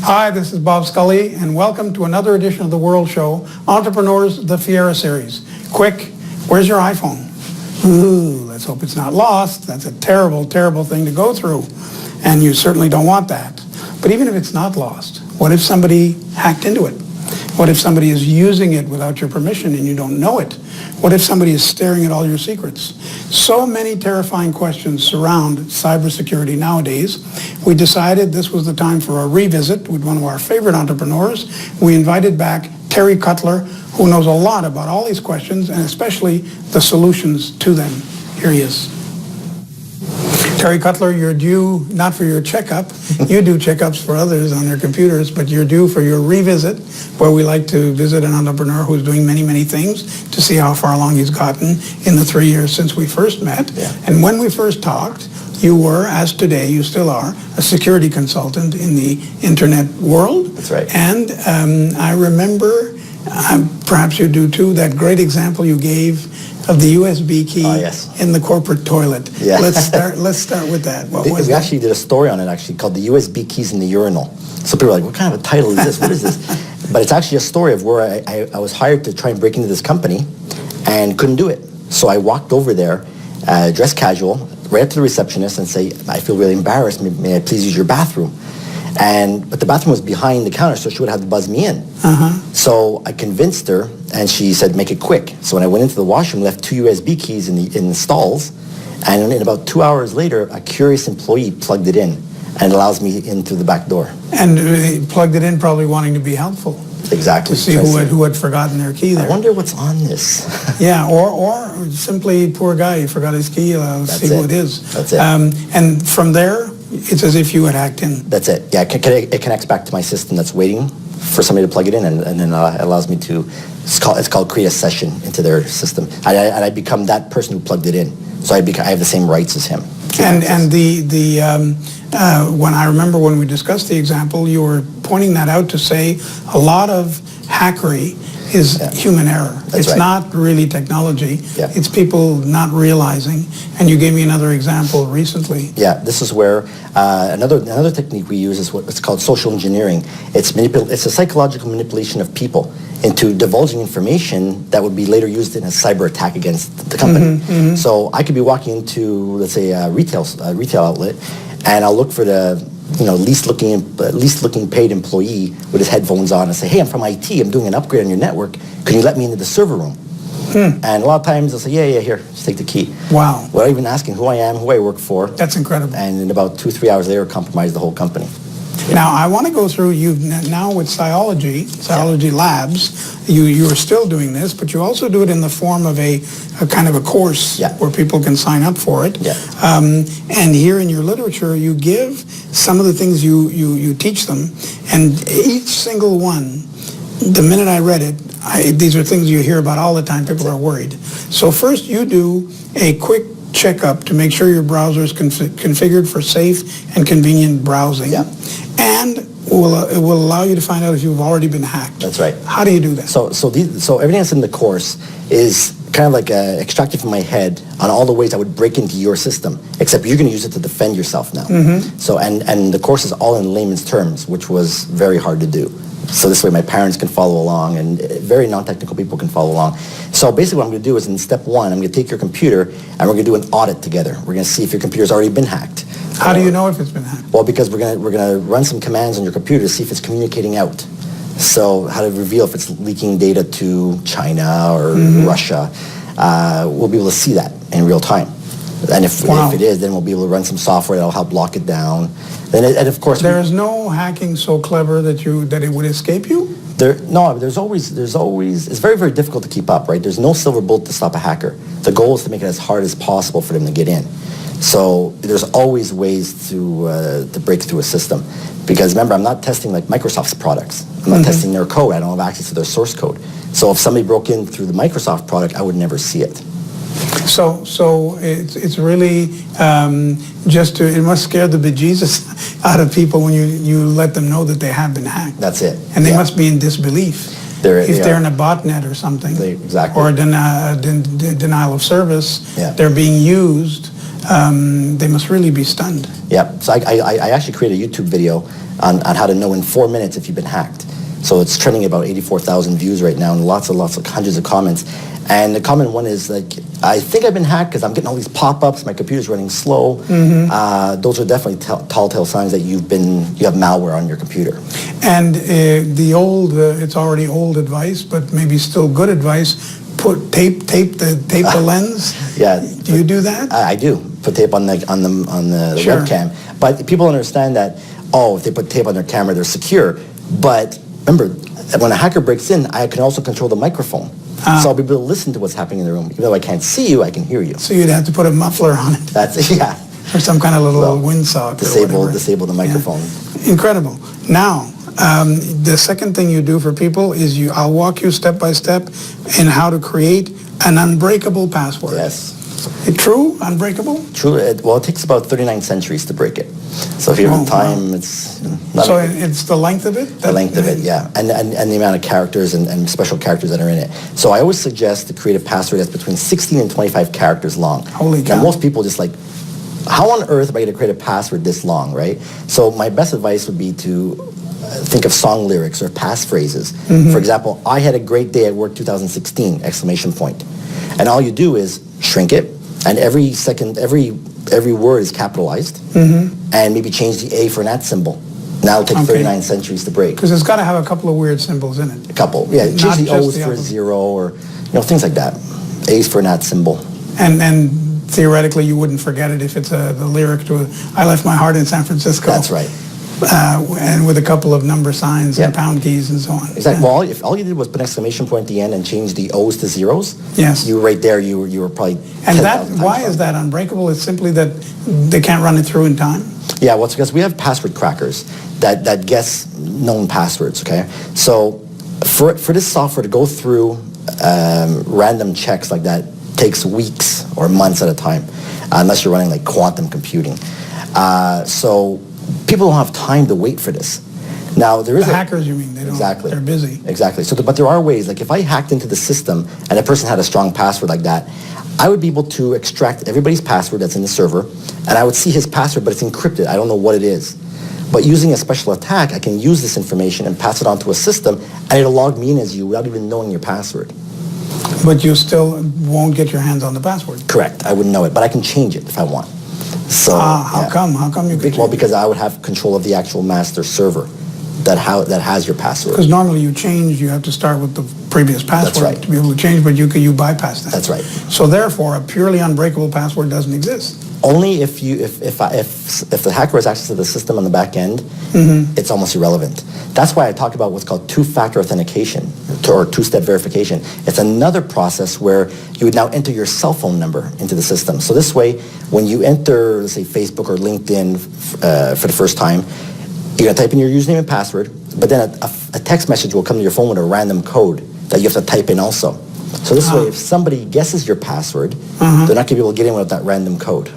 Hi, this is Bob Scully, and welcome to another edition of The World Show, Entrepreneurs, the Fiera Series. Quick, where's your iPhone? Ooh, let's hope it's not lost. That's a terrible, terrible thing to go through, and you certainly don't want that. But even if it's not lost, what if somebody hacked into it? What if somebody is using it without your permission and you don't know it? What if somebody is staring at all your secrets? So many terrifying questions surround cybersecurity nowadays. We decided this was the time for a revisit with one of our favorite entrepreneurs. We invited back Terry Cutler, who knows a lot about all these questions and especially the solutions to them. Here he is. Terry Cutler, you're due not for your checkup. You do checkups for others on their computers, but you're due for your revisit, where we like to visit an entrepreneur who's doing many, many things to see how far along he's gotten in the 3 years since we first met. Yeah. And when we first talked, you were, as today, you still are, a security consultant in the internet world. That's right. And I remember, perhaps you do too, that great example you gave of the USB key in the corporate toilet. Yeah. Let's start with that. We actually did a story on it called the USB keys in the urinal. So people are like, what kind of a title is this? What is this? But it's actually a story of where I was hired to try and break into this company and couldn't do it. So I walked over there, dressed casual, right up to the receptionist and say, I feel really embarrassed. May I please use your bathroom? But the bathroom was behind the counter, so she would have to buzz me in. So I convinced her, and she said, make it quick. So when I went into the washroom, left 2 USB keys in the stalls, and in about 2 hours later, a curious employee plugged it in, and it allows me in through the back door. And he plugged it in probably wanting to be helpful. Exactly. To see who had forgotten their key there. I wonder what's on this. Yeah, or simply, poor guy, he forgot his key, let's see who it is. That's it. And from there, it's as if you had hacked in. That's it. Yeah, it connects back to my system that's waiting for somebody to plug it in, and then it allows me to, it's called create a session into their system. And I become that person who plugged it in. So I have the same rights as him. And when I remember when we discussed the example, you were pointing that out to say a lot of hackery is human error. It's not really technology. Yeah. It's people not realizing. And you gave me another example recently. Yeah, this is where another technique we use is what's called social engineering. It's a psychological manipulation of people into divulging information that would be later used in a cyber attack against the company. So I could be walking into, let's say, a retail outlet, and I'll look for the least looking paid employee with his headphones on and say, hey, I'm from IT, I'm doing an upgrade on your network, can you let me into the server room? And a lot of times they'll say, yeah, here, just take the key. Wow. Without even asking who I am, who I work for. That's incredible. And in about 2-3 hours later, compromise the whole company. Now, I want to go through, now with Cyology Labs, you are still doing this, but you also do it in the form of a kind of a course where people can sign up for it. And here in your literature, you give some of the things you teach them, and each single one, the minute I read it, these are things you hear about all the time. People are worried. So first, you do a quick checkup to make sure your browser is configured for safe and convenient browsing. And it will allow you to find out if you've already been hacked. That's right. How do you do that? So everything that's in the course is kind of like extracted from my head on all the ways I would break into your system, except you're going to use it to defend yourself now. So and the course is all in layman's terms, which was very hard to do. So this way my parents can follow along and very non-technical people can follow along. So basically what I'm going to do is in step 1, I'm going to take your computer and we're going to do an audit together. We're going to see if your computer's already been hacked. How do you know if it's been hacked? Well, because we're going to run some commands on your computer to see if it's communicating out. So how to reveal if it's leaking data to China or Russia. We'll be able to see that in real time. And if it is, then we'll be able to run some software that'll help lock it down. And of course, there is no hacking so clever that it would escape you? There's always, it's very, very difficult to keep up, right? There's no silver bullet to stop a hacker. The goal is to make it as hard as possible for them to get in. So there's always ways to break through a system. Because remember, I'm not testing like Microsoft's products. I'm not testing their code. I don't have access to their source code. So if somebody broke in through the Microsoft product, I would never see it. So it's really it must scare the bejesus out of people when you let them know that they have been hacked. That's it. And they must be in disbelief. If they're in a botnet or something, exactly. or a denial of service, Yeah. they're being used they must really be stunned. Yeah, so I actually created a YouTube video on how to know in 4 minutes if you've been hacked. So it's trending about 84,000 views right now and lots of hundreds of comments. And the common one is like, I think I've been hacked because I'm getting all these pop-ups, my computer's running slow. Those are definitely telltale signs that you have malware on your computer. And the old, it's already old advice, but maybe still good advice, tape the lens. Yeah. Do you do that? I do. Put tape on the Sure. webcam. But people understand that, if they put tape on their camera, they're secure. But remember, when a hacker breaks in, I can also control the microphone. So I'll be able to listen to what's happening in the room. Even though I can't see you, I can hear you. So you'd have to put a muffler on it. That's, yeah. Or some kind of little windsock. Disable the microphone. Yeah. Incredible. Now, the second thing you do for people is I'll walk you step by step in how to create an unbreakable password. Yes. True? Unbreakable? True. It takes about 39 centuries to break it. So if you have time, it's not. So it's the length of it? The length of it, yeah. And the amount of characters and special characters that are in it. So I always suggest to create a password that's between 16 and 25 characters long. Holy cow. Now most people just like, how on earth am I going to create a password this long, right? So my best advice would be to think of song lyrics or passphrases. For example, I had a great day at work 2016, exclamation point. And all you do is shrink it, and every word is capitalized, and maybe change the A for an @ symbol. Now it'll take 39 centuries to break. Because it's got to have a couple of weird symbols in it. A couple, yeah. Change the O's for a 0 or things like that. A's for an @ symbol. And theoretically, you wouldn't forget it if it's the lyric to I Left My Heart in San Francisco. That's right. And with a couple of number signs and pound keys and so on. Exactly. Well, if all you did was put an exclamation point at the end and change the O's to zeros, yes, you right there, you were probably. And why is that unbreakable? It's simply that they can't run it through in time. Yeah, well, it's because we have password crackers that guess known passwords. Okay, so for this software to go through random checks like that takes weeks or months at a time, unless you're running like quantum computing. So people don't have time to wait for this. Now there is hackers, you mean? They don't. Exactly. They're busy. Exactly. So, but there are ways. Like if I hacked into the system and a person had a strong password like that, I would be able to extract everybody's password that's in the server, and I would see his password, but it's encrypted. I don't know what it is. But using a special attack, I can use this information and pass it on to a system, and it'll log me in as you without even knowing your password. But you still won't get your hands on the password. Correct. I wouldn't know it, but I can change it if I want. So how come? How come you could? Well, because I would have control of the actual master server that has your password. Because normally you have to start with the previous password. That's right. To be able to change, but you bypass that. That's right. So therefore, a purely unbreakable password doesn't exist. Only if the hacker has access to the system on the back end, it's almost irrelevant. That's why I talk about what's called two-factor authentication or two-step verification. It's another process where you would now enter your cell phone number into the system. So this way, when you enter, let's say, Facebook or LinkedIn for the first time, you're going to type in your username and password, but then a text message will come to your phone with a random code that you have to type in also. So this way, if somebody guesses your password, they're not going to be able to get in without that random code.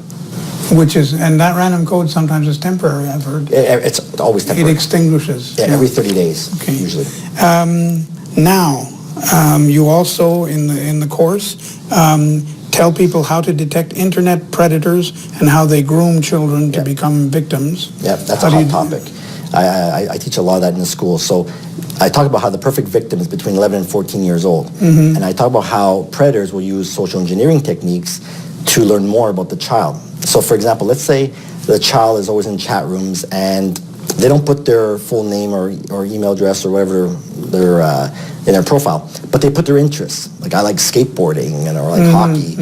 And that random code sometimes is temporary, I've heard. It's always temporary. It extinguishes. Yeah, every 30 days, usually. Now, you also, in the course, tell people how to detect internet predators and how they groom children to become victims. Yeah, that's a hot topic. I teach a lot of that in the school. So I talk about how the perfect victim is between 11 and 14 years old. And I talk about how predators will use social engineering techniques to learn more about the child. So for example, let's say the child is always in chat rooms and they don't put their full name or email address or whatever they're in their profile, but they put their interests. Like I like skateboarding or like hockey.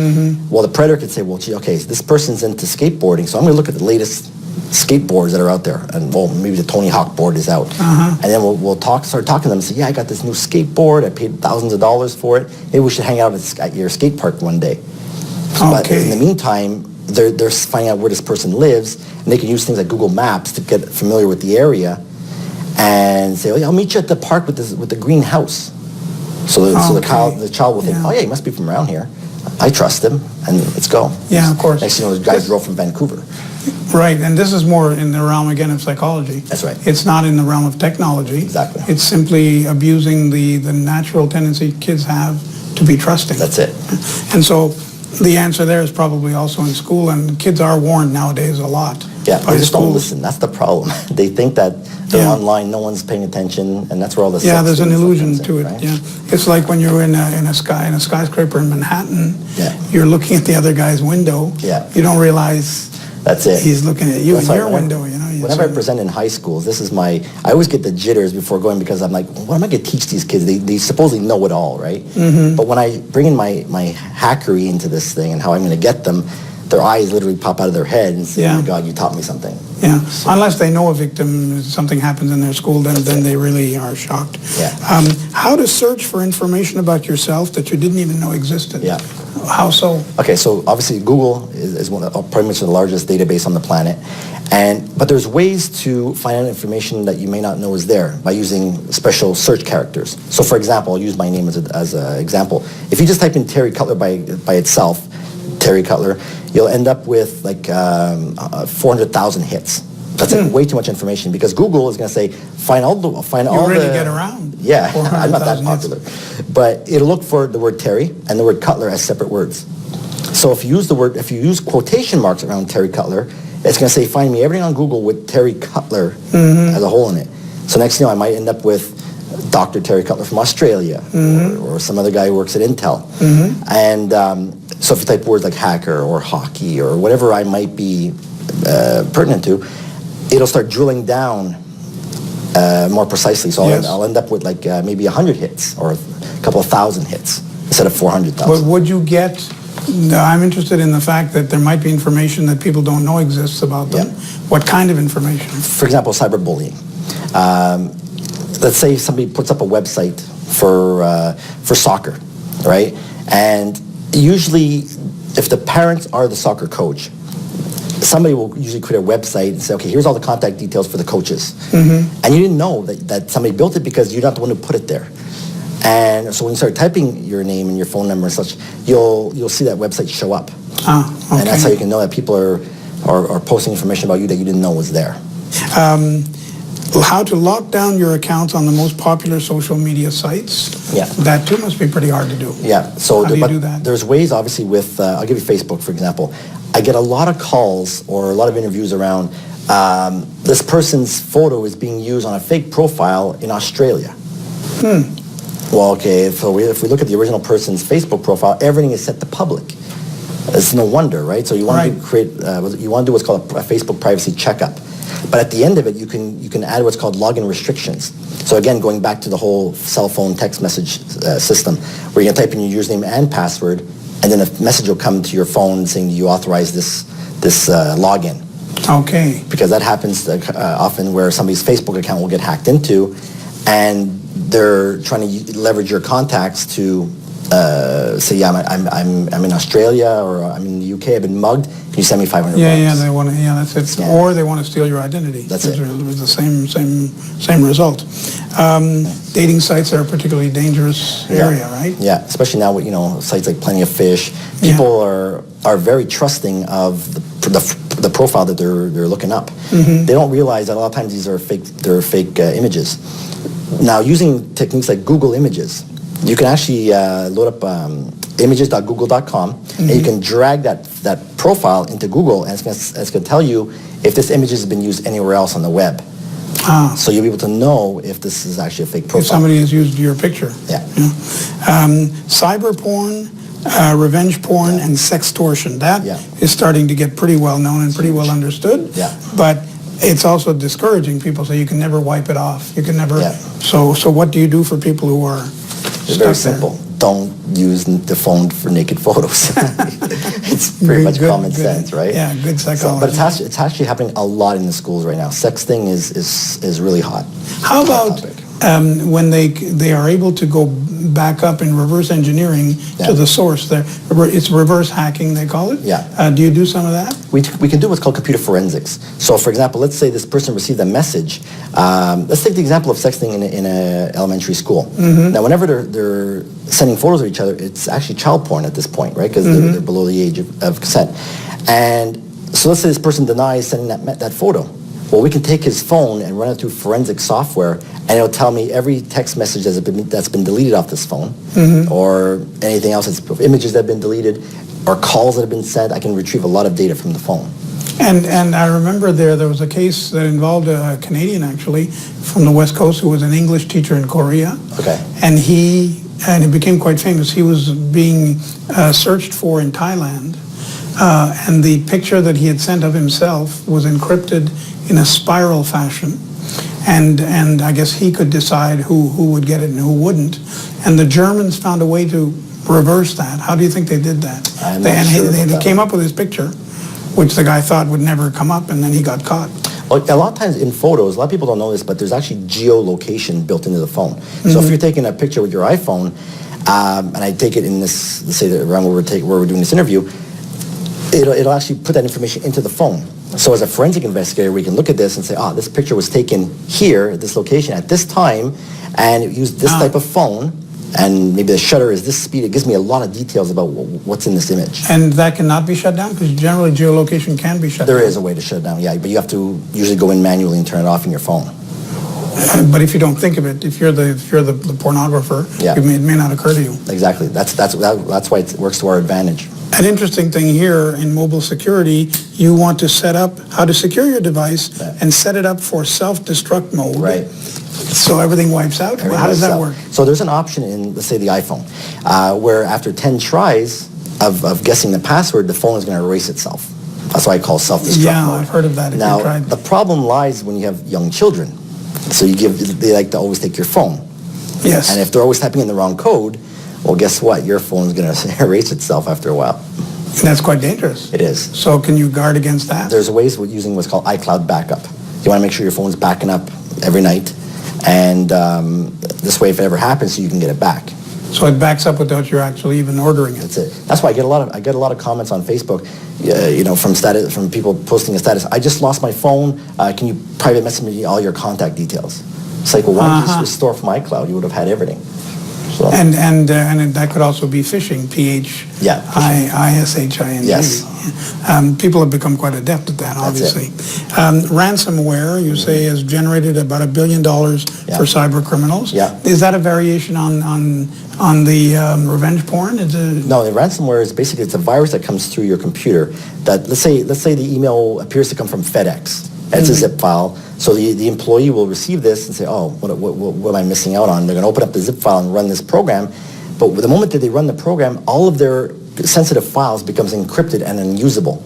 Well, the predator could say, well, gee, okay, so this person's into skateboarding, so I'm going to look at the latest skateboards that are out there, and well, maybe the Tony Hawk board is out, and then we'll start talking to them and say, yeah, I got this new skateboard, I paid thousands of dollars for it, maybe we should hang out at your skate park one day. But in the meantime, they're finding out where this person lives, and they can use things like Google Maps to get familiar with the area, and say, oh, yeah, I'll meet you at the park with the green house. So the child will think, oh yeah, he must be from around here. I trust him, and let's go. Yeah, of course. Next thing you know, the guy drove from Vancouver. Right, and this is more in the realm, again, of psychology. That's right. It's not in the realm of technology. Exactly. It's simply abusing the natural tendency kids have to be trusting. That's it. And so the answer there is probably also in school, and kids are warned nowadays a lot. Yeah, by they just don't schools. listen. That's the problem. They think that they're online, no one's paying attention, and that's where all the there's an stuff illusion comes in, to it. right? Yeah, it's like when you're in a skyscraper in Manhattan. Yeah. You're looking at the other guy's window. Yeah. You don't realize That's it. he's looking at you That's in why your whenever- window. You know. Whenever I present in high schools, I always get the jitters before going because I'm like, what am I going to teach these kids? They supposedly know it all, right? Mm-hmm. But when I bring in my hackery into this thing and how I'm going to get them, their eyes literally pop out of their head and say, oh my God, you taught me something. Yeah, unless they know a victim, something happens in their school, then they really are shocked. Yeah. How to search for information about yourself that you didn't even know existed? Yeah. How so? Okay, so obviously Google is pretty much the largest database on the planet, but there's ways to find out information that you may not know is there by using special search characters. So for example, I'll use my name as an example. If you just type in Terry Cutler by itself, Terry Cutler, you'll end up with like 400,000 hits. That's like way too much information because Google is going to say, find all the... You really get around. Yeah, I'm not that 400,000 popular. But it'll look for the word Terry and the word Cutler as separate words. So if you use quotation marks around Terry Cutler, it's going to say, find me everything on Google with Terry Cutler as a hole in it. So next thing you know, I might end up with Dr. Terry Cutler from Australia or some other guy who works at Intel. And so if you type words like hacker or hockey or whatever I might be pertinent to, it'll start drilling down more precisely. So I'll end up with like maybe 100 hits or a couple of thousand hits instead of 400,000. But would you get... I'm interested in the fact that there might be information that people don't know exists about them. Yeah. What kind of information? For example, cyberbullying. Let's say somebody puts up a website for soccer, right? And usually, if the parents are the soccer coach, somebody will usually create a website and say, okay, here's all the contact details for the coaches. And you didn't know that somebody built it because you're not the one who put it there. And so when you start typing your name and your phone number and such, you'll see that website show up. Okay. And that's how you can know that people are posting information about you that you didn't know was there. How to lock down your accounts on the most popular social media sites. Yeah. That too must be pretty hard to do. Yeah. So How do you do that? There's ways, obviously, with, I'll give you Facebook, for example. I get a lot of calls or a lot of interviews around this person's photo is being used on a fake profile in Australia. Well, okay, so if we look at the original person's Facebook profile, everything is set to public. It's no wonder, right? So you want to create, you want to do what's called a Facebook privacy checkup. But at the end of it, you can add what's called login restrictions. So again, going back to the whole cell phone text message system, where you can type in your username and password, and then a message will come to your phone saying you authorize this login. Okay. Because that happens often where somebody's Facebook account will get hacked into, and they're trying to leverage your contacts to say, yeah, I'm in Australia or I'm in the UK, I've been mugged. Can you send me $500? Yeah, they want to. Yeah, that's it. Yeah. Or they want to steal your identity. That's it. It's the same result. Dating sites are a particularly dangerous area, right? Yeah, especially now with sites like Plenty of Fish. People are very trusting of the profile that they're looking up. They don't realize that a lot of times these are fake images. Now, using techniques like Google Images, you can actually load up images.google.com, and you can drag that profile into Google, and it's going to tell you if this image has been used anywhere else on the web. So you'll be able to know if this is actually a fake profile. If somebody has used your picture. Yeah. Cyber porn, revenge porn, and sextortion. That is starting to get pretty well known and pretty well understood. Yeah. But it's also discouraging. People say you can never wipe it off. You can never. Yeah. So what do you do for people who are It's very simple. Don't use the phone for naked photos. It's pretty much common sense, right? Yeah, good psychology. But it's actually happening a lot in the schools right now. Sexting is really hot. How about when they are able to go back up in reverse engineering to the source? It's reverse hacking, they call it? Yeah. Do you do some of that? We can do what's called computer forensics. So, for example, let's say this person received a message. Let's take the example of sexting in an elementary school. Now, whenever they're sending photos of each other, it's actually child porn at this point, right? Because they're below the age of consent. And so let's say this person denies sending that photo. Well, we can take his phone and run it through forensic software, and it'll tell me every text message that's been deleted off this phone, or anything else, images that have been deleted, or calls that have been sent. I can retrieve a lot of data from the phone. And I remember there was a case that involved a Canadian, actually, from the West Coast, who was an English teacher in Korea. Okay. And it became quite famous. He was being searched for in Thailand, and the picture that he had sent of himself was encrypted in a spiral fashion. And I guess he could decide who would get it and who wouldn't. And the Germans found a way to reverse that. How do you think they did that? I'm not sure about They that. came up with this picture, which the guy thought would never come up, and then he got caught. Well, a lot of times in photos, a lot of people don't know this, but there's actually geolocation built into the phone. So if you're taking a picture with your iPhone, and I take it in this, let's say that around where we're doing this interview, it'll actually put that information into the phone. So as a forensic investigator, we can look at this and say, this picture was taken here at this location at this time, and it used this type of phone, and maybe the shutter is this speed. It gives me a lot of details about what's in this image. And that cannot be shut down? Because generally geolocation can be shut down. There is a way to shut it down, yeah, but you have to usually go in manually and turn it off in your phone. But if you don't think of it, if you're the pornographer, it may not occur to you. Exactly. That's why it works to our advantage. An interesting thing here in mobile security, you want to set up how to secure your device and set it up for self-destruct mode. Right. So everything wipes out? How does that work? So there's an option in, let's say, the iPhone, where after 10 tries of guessing the password, the phone is going to erase itself. That's why I call self-destruct Yeah, mode. I've heard of that. Now, the problem lies when you have young children. So they like to always take your phone. Yes. And if they're always typing in the wrong code, well, guess what? Your phone's going to erase itself after a while. And that's quite dangerous. It is. So can you guard against that? There's ways with using what's called iCloud backup. You want to make sure your phone's backing up every night, and this way, if it ever happens, you can get it back. So it backs up without you actually even ordering it. That's it. That's why I get a lot of comments on Facebook, from people posting a status. I just lost my phone. Can you private message me all your contact details? It's like, well, why don't you just restore from iCloud? You would have had everything. So. And that could also be phishing, PHISHING. Yes. People have become quite adept at that, obviously. Ransomware, you say, has generated about $1 billion for cyber criminals. Yeah. Is that a variation on the revenge porn? No, the ransomware is basically, it's a virus that comes through your computer. That let's say the email appears to come from FedEx. It's a zip file. So the employee will receive this and say, what am I missing out on? They're going to open up the zip file and run this program. But the moment that they run the program, all of their sensitive files becomes encrypted and unusable.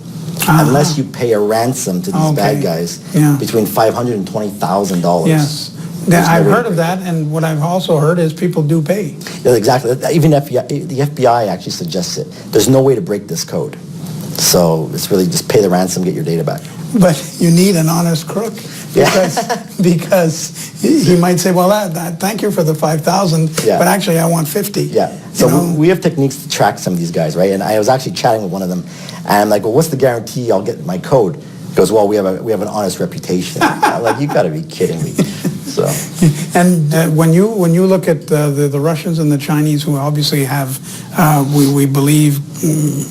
Unless you pay a ransom to these bad guys between $500 and $20,000. Yes. I've heard of that, and what I've also heard is people do pay. Yeah, exactly. Even the FBI actually suggests it. There's no way to break this code. So it's really just pay the ransom, get your data back. But you need an honest crook because he might say, well, thank you for the 5,000, but actually I want 50. Yeah. So we have techniques to track some of these guys, right? And I was actually chatting with one of them, and I'm like, well, what's the guarantee I'll get my code? He goes, well, we have an honest reputation. I'm like, you got to be kidding me. So. And when you look at the Russians and the Chinese, who obviously have, we believe,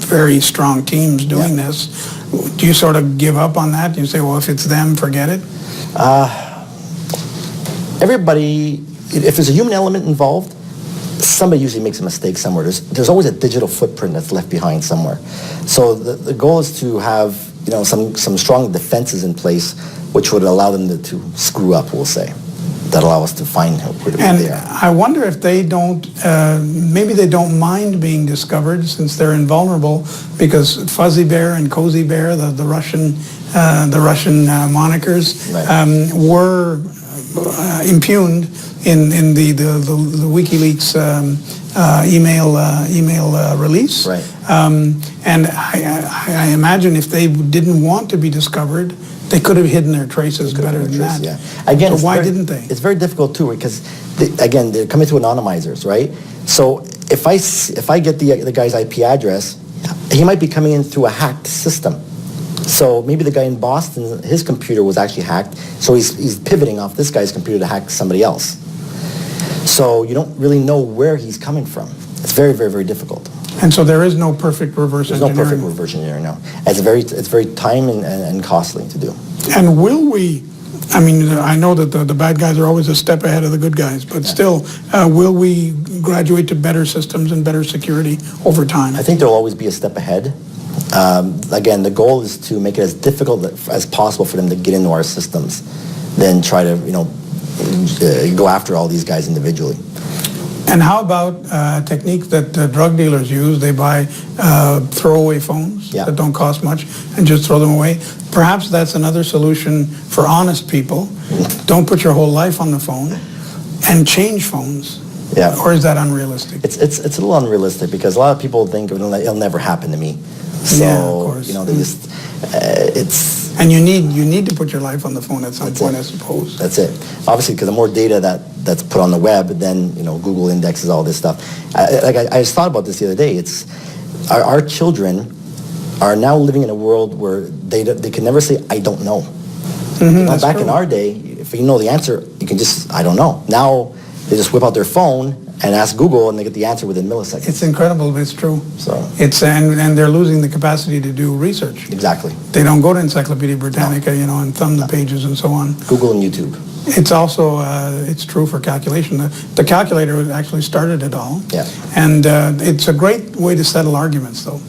very strong teams doing this, do you sort of give up on that? You say, well, if it's them, forget it? Everybody, if there's a human element involved, somebody usually makes a mistake somewhere. There's always a digital footprint that's left behind somewhere. So the goal is to have some strong defenses in place, which would allow them to screw up, we'll say. That allow us to find who they are. I wonder if they don't, maybe they don't mind being discovered since they're invulnerable, because Fuzzy Bear and Cozy Bear, the Russian monikers, were impugned in the WikiLeaks email release. Right. And I imagine if they didn't want to be discovered, they could have hidden their traces better than that. Yeah. Again, so why didn't they? It's very difficult too, because they're coming to anonymizers, right? So if I get the guy's IP address, he might be coming in through a hacked system. So maybe the guy in Boston, his computer was actually hacked, so he's pivoting off this guy's computer to hack somebody else. So you don't really know where he's coming from. It's very, very, very difficult. And so there is no perfect reverse engineering? There's no perfect reverse engineering, no. It's very time and costly to do. And will we I mean, I know that the bad guys are always a step ahead of the good guys, but still, will we graduate to better systems and better security over time? I think there'll always be a step ahead. Again, the goal is to make it as difficult as possible for them to get into our systems, than try to, go after all these guys individually. And how about techniques that drug dealers use? They buy throwaway phones that don't cost much and just throw them away. Perhaps that's another solution for honest people. Don't put your whole life on the phone and change phones. Yeah. Or is that unrealistic? It's a little unrealistic because a lot of people think it'll never happen to me. So, of course. They just, it's... And you need to put your life on the phone at some point, I suppose. That's it. Obviously, because the more data that's put on the web, then, Google indexes all this stuff. I just thought about this the other day. It's our children are now living in a world where they can never say, I don't know. Back in our day, if you know the answer, you can just, I don't know. Now, they just whip out their phone and ask Google, and they get the answer within milliseconds. It's incredible, but it's true. So it's and they're losing the capacity to do research. Exactly. They don't go to Encyclopedia Britannica, and thumb the pages and so on. Google and YouTube. It's also it's true for calculation. The calculator actually started it all. Yeah. And it's a great way to settle arguments, though.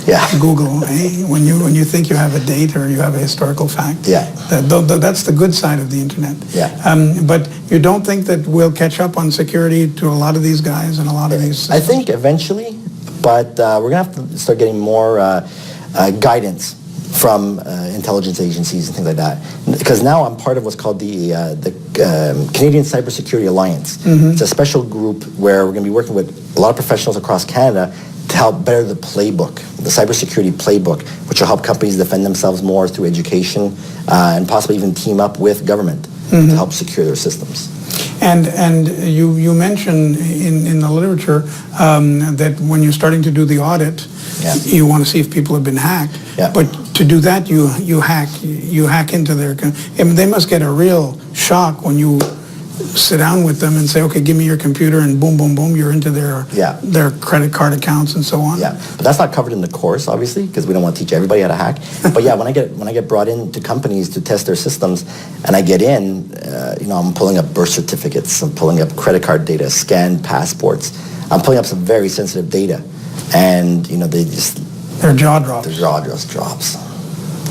Yeah. Google, when you think you have a date or you have a historical fact. Yeah. That's the good side of the internet. Yeah. But you don't think that we'll catch up on security to a lot of these guys and a lot of these systems? I think eventually, but we're going to have to start getting more guidance from intelligence agencies and things like that. Because now I'm part of what's called the Canadian Cybersecurity Alliance. It's a special group where we're going to be working with a lot of professionals across Canada to help better the playbook, the cybersecurity playbook, which will help companies defend themselves more through education and possibly even team up with government to help secure their systems. And you mention in the literature that when you're starting to do the audit, you want to see if people have been hacked. Yeah. But to do that, you hack into their. They must get a real shock when you sit down with them and say, okay, give me your computer, and boom, boom, boom, you're into their credit card accounts and so on. Yeah, but that's not covered in the course, obviously, because we don't want to teach everybody how to hack. But yeah, when I get brought into companies to test their systems, and I get in, I'm pulling up birth certificates, I'm pulling up credit card data, scanned passports, I'm pulling up some very sensitive data, and their jaw drops. Their jaw just drops.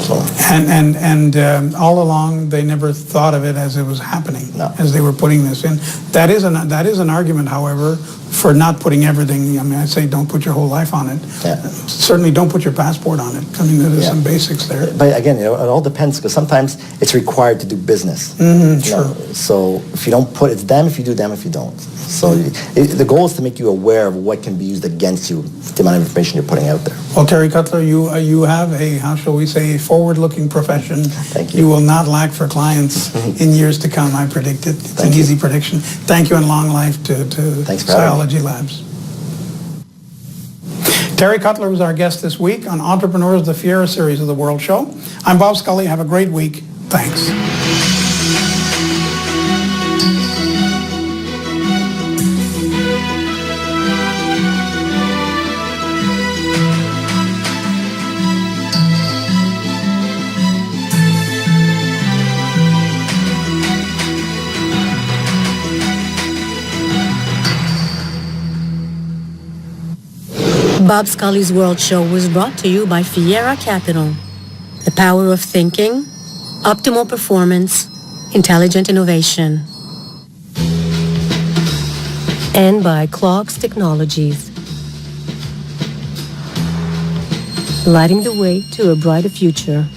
So. And all along, they never thought of it as it was happening, as they were putting this in. That is an argument, however, for not putting everything. I mean, I say don't put your whole life on it. Yeah. Certainly don't put your passport on it. I mean, there's some basics there. But again, it all depends, because sometimes it's required to do business. Sure. So if you don't put, it's damn if you do, damn if you don't. So the goal is to make you aware of what can be used against you, the amount of information you're putting out there. Well, Terry Cutler, you have a, how shall we say, forward-looking profession. Thank you. You will not lack for clients in years to come, I predict it. It's an easy prediction. Thank you, and long life to Cyology Labs. Terry Cutler was our guest this week on Entrepreneurs, the Fiera series of the World Show. I'm Bob Scully. Have a great week. Thanks. Bob Scully's World Show was brought to you by Fiera Capital. The power of thinking, optimal performance, intelligent innovation. And by Clocks Technologies. Lighting the way to a brighter future.